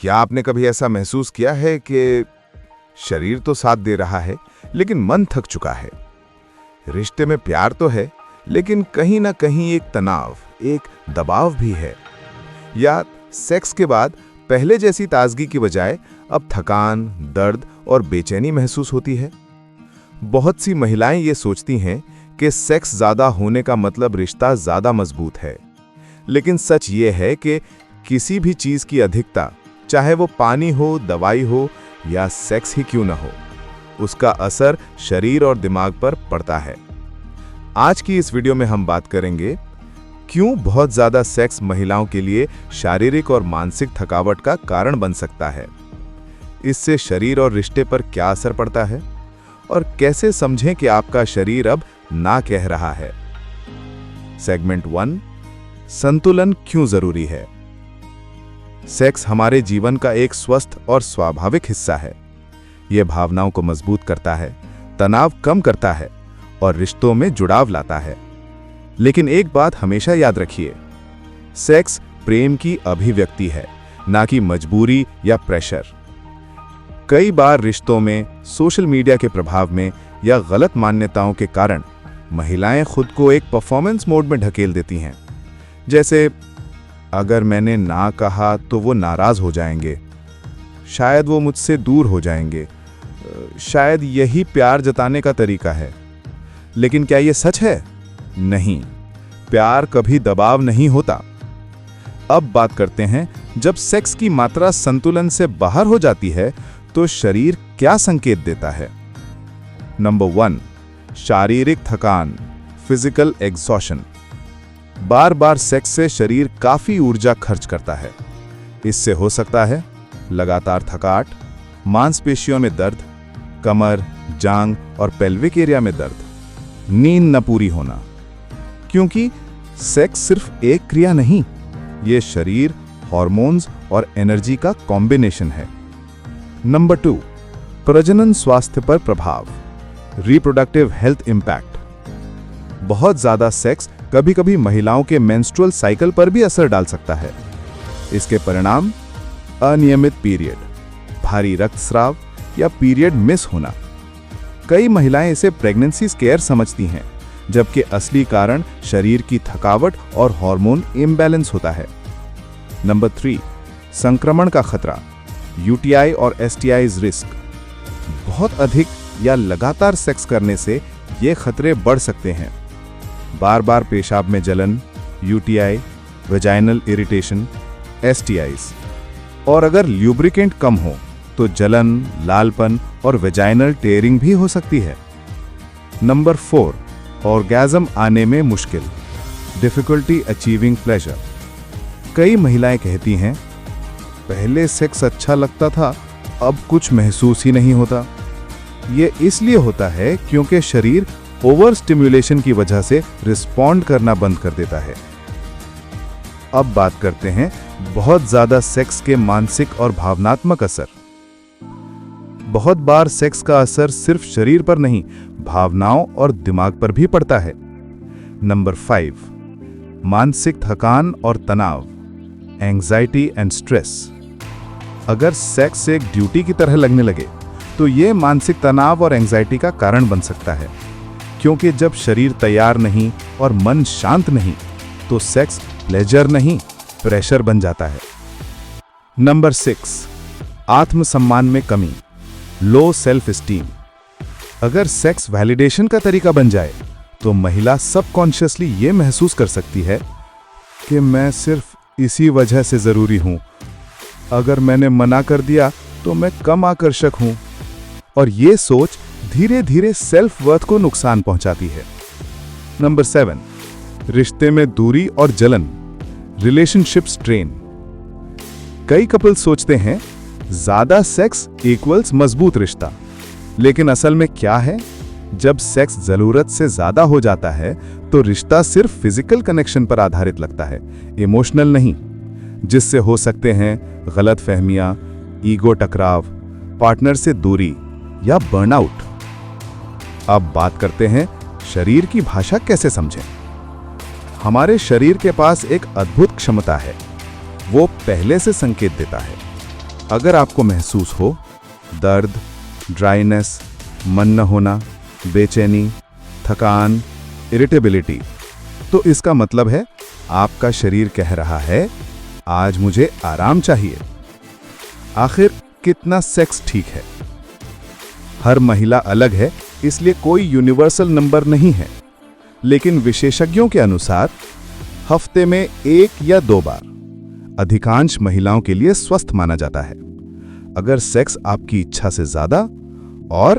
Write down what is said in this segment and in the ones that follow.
क्या आपने कभी ऐसा महसूस किया है कि शरीर तो साथ दे रहा है लेकिन मन थक चुका है? रिश्ते में प्यार तो है लेकिन कहीं ना कहीं एक तनाव, एक दबाव भी है। या सेक्स के बाद पहले जैसी ताजगी की बजाय अब थकान, दर्द और बेचैनी महसूस होती है। बहुत सी महिलाएं ये सोचती हैं कि सेक्स ज्यादा होने का मतलब रिश्ता ज्यादा मजबूत है, लेकिन सच ये है कि किसी भी चीज की अधिकता, चाहे वो पानी हो, दवाई हो या सेक्स ही क्यों ना हो, उसका असर शरीर और दिमाग पर पड़ता है। आज की इस वीडियो में हम बात करेंगे क्यों बहुत ज्यादा सेक्स महिलाओं के लिए शारीरिक और मानसिक थकावट का कारण बन सकता है, इससे शरीर और रिश्ते पर क्या असर पड़ता है और कैसे समझें कि आपका शरीर अब ना कह रहा है। सेगमेंट 1, संतुलन क्यों जरूरी है। सेक्स हमारे जीवन का एक स्वस्थ और स्वाभाविक हिस्सा है। यह भावनाओं को मजबूत करता है, तनाव कम करता है और रिश्तों में जुड़ाव लाता है। लेकिन एक बात हमेशा याद रखिए, सेक्स प्रेम की अभिव्यक्ति है, ना कि मजबूरी या प्रेशर। कई बार रिश्तों में सोशल मीडिया के प्रभाव में या गलत मान्यताओं के कारण महिलाएं खुद को एक परफॉर्मेंस मोड में ढकेल देती हैं। जैसे, अगर मैंने ना कहा तो वो नाराज हो जाएंगे, शायद वो मुझसे दूर हो जाएंगे, शायद यही प्यार जताने का तरीका है। लेकिन क्या ये सच है? नहीं, प्यार कभी दबाव नहीं होता। अब बात करते हैं, जब सेक्स की मात्रा संतुलन से बाहर हो जाती है तो शरीर क्या संकेत देता है। नंबर 1, शारीरिक थकान, फिजिकल एग्जॉशन। बार बार सेक्स से शरीर काफी ऊर्जा खर्च करता है। इससे हो सकता है लगातार थकावट, मांसपेशियों में दर्द, कमर, जांग और पेल्विक एरिया में दर्द, नींद न पूरी होना। क्योंकि सेक्स सिर्फ एक क्रिया नहीं, ये शरीर, हार्मोन्स और एनर्जी का कॉम्बिनेशन है। नंबर 2, प्रजनन स्वास्थ्य पर प्रभाव, रिप्रोडक्टिव हेल्थ इंपैक्ट। बहुत ज्यादा सेक्स कभी-कभी महिलाओं के मेंस्ट्रुअल साइकिल पर भी असर डाल सकता है। इसके परिणाम अनियमित पीरियड, भारी रक्तस्राव या पीरियड मिस होना। कई महिलाएं इसे प्रेगनेंसी स्केयर समझती हैं, जबकि असली कारण शरीर की थकावट और हार्मोन इम्बैलेंस होता है। नंबर 3, संक्रमण का खतरा, यूटीआई और एसटीआईज रिस्क। बहुत अधिक या लगातार सेक्स करने से ये खतरे बढ़ सकते हैं। बार बार पेशाब में जलन, यूटीआई, वेजाइनल इरिटेशन, एसटीआईज। और अगर ल्यूब्रिकेंट कम हो तो जलन, लालपन और वेजाइनल टेयरिंग भी हो सकती है। नंबर 4, ऑर्गेज्म आने में मुश्किल, डिफिकल्टी अचीविंग प्लेजर। कई महिलाएं कहती हैं, पहले सेक्स अच्छा लगता था, अब कुछ महसूस ही नहीं होता। ये इसलिए होता है क्योंकि शरीर ओवर स्टिम्युलेशन की वजह से रिस्पॉन्ड करना बंद कर देता है। अब बात करते हैं बहुत ज्यादा सेक्स के मानसिक और भावनात्मक असर। बहुत बार सेक्स का असर सिर्फ शरीर पर नहीं, भावनाओं और दिमाग पर भी पड़ता है। नंबर 5, मानसिक थकान और तनाव, एंजाइटी एंड स्ट्रेस। अगर सेक्स एक ड्यूटी की तरह लगने लगे तो यह मानसिक तनाव और एंजाइटी का कारण बन सकता है। क्योंकि जब शरीर तैयार नहीं और मन शांत नहीं तो सेक्स प्लेजर नहीं, प्रेशर बन जाता है। नंबर 6, आत्मसम्मान में कमी, लो सेल्फ एस्टीम। अगर सेक्स वैलिडेशन का तरीका बन जाए तो महिला सबकॉन्शियसली ये महसूस कर सकती है कि मैं सिर्फ इसी वजह से जरूरी हूं, अगर मैंने मना कर दिया तो मैं कम आकर्षक हूं। और ये सोच धीरे धीरे सेल्फ वर्थ को नुकसान पहुंचाती है। नंबर 7, रिश्ते में दूरी और जलन, रिलेशनशिप स्ट्रेन। कई कपल सोचते हैं ज्यादा सेक्स इक्वल्स मजबूत रिश्ता, लेकिन असल में क्या है? जब सेक्स जरूरत से ज्यादा हो जाता है तो रिश्ता सिर्फ फिजिकल कनेक्शन पर आधारित लगता है, इमोशनल नहीं, जिससे हो सकते हैं गलतफहमियां, ईगो टकराव, पार्टनर से दूरी या बर्नआउट। अब बात करते हैं शरीर की भाषा कैसे समझें। हमारे शरीर के पास एक अद्भुत क्षमता है, वो पहले से संकेत देता है। अगर आपको महसूस हो दर्द, ड्राइनेस, मन न होना, बेचैनी, थकान, इरिटेबिलिटी, तो इसका मतलब है आपका शरीर कह रहा है आज मुझे आराम चाहिए। आखिर कितना सेक्स ठीक है? हर महिला अलग है, इसलिए कोई यूनिवर्सल नंबर नहीं है, लेकिन विशेषज्ञों के अनुसार हफ्ते में 1 या 2 बार अधिकांश महिलाओं के लिए स्वस्थ माना जाता है। अगर सेक्स आपकी इच्छा से ज्यादा और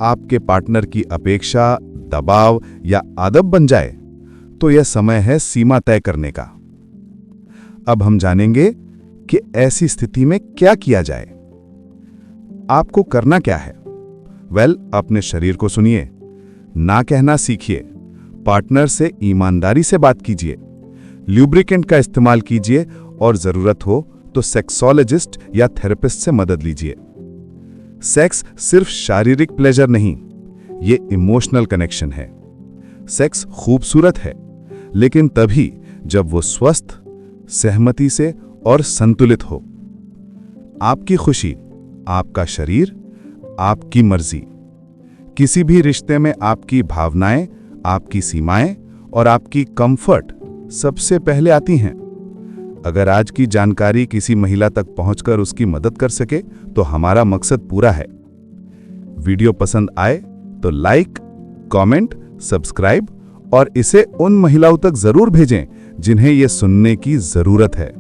आपके पार्टनर की अपेक्षा, दबाव या आदत बन जाए, तो यह समय है सीमा तय करने का। अब हम जानेंगे कि ऐसी स्थिति में क्या किया जाए। आपको करना क्या है? अपने शरीर को सुनिए, ना कहना सीखिए, पार्टनर से ईमानदारी से बात कीजिए, ल्यूब्रिकेंट का इस्तेमाल कीजिए और जरूरत हो तो सेक्सोलॉजिस्ट या थेरेपिस्ट से मदद लीजिए। सेक्स सिर्फ शारीरिक प्लेजर नहीं, ये इमोशनल कनेक्शन है। सेक्स खूबसूरत है, लेकिन तभी जब वो स्वस्थ, सहमति से और संतुलित हो। आपकी खुशी, आपका शरीर, आपकी मर्जी। किसी भी रिश्ते में आपकी भावनाएं, आपकी सीमाएं और आपकी कंफर्ट सबसे पहले आती हैं। अगर आज की जानकारी किसी महिला तक पहुंचकर उसकी मदद कर सके तो हमारा मकसद पूरा है। वीडियो पसंद आए तो लाइक, कमेंट, सब्सक्राइब और इसे उन महिलाओं तक जरूर भेजें जिन्हें यह सुनने की जरूरत है।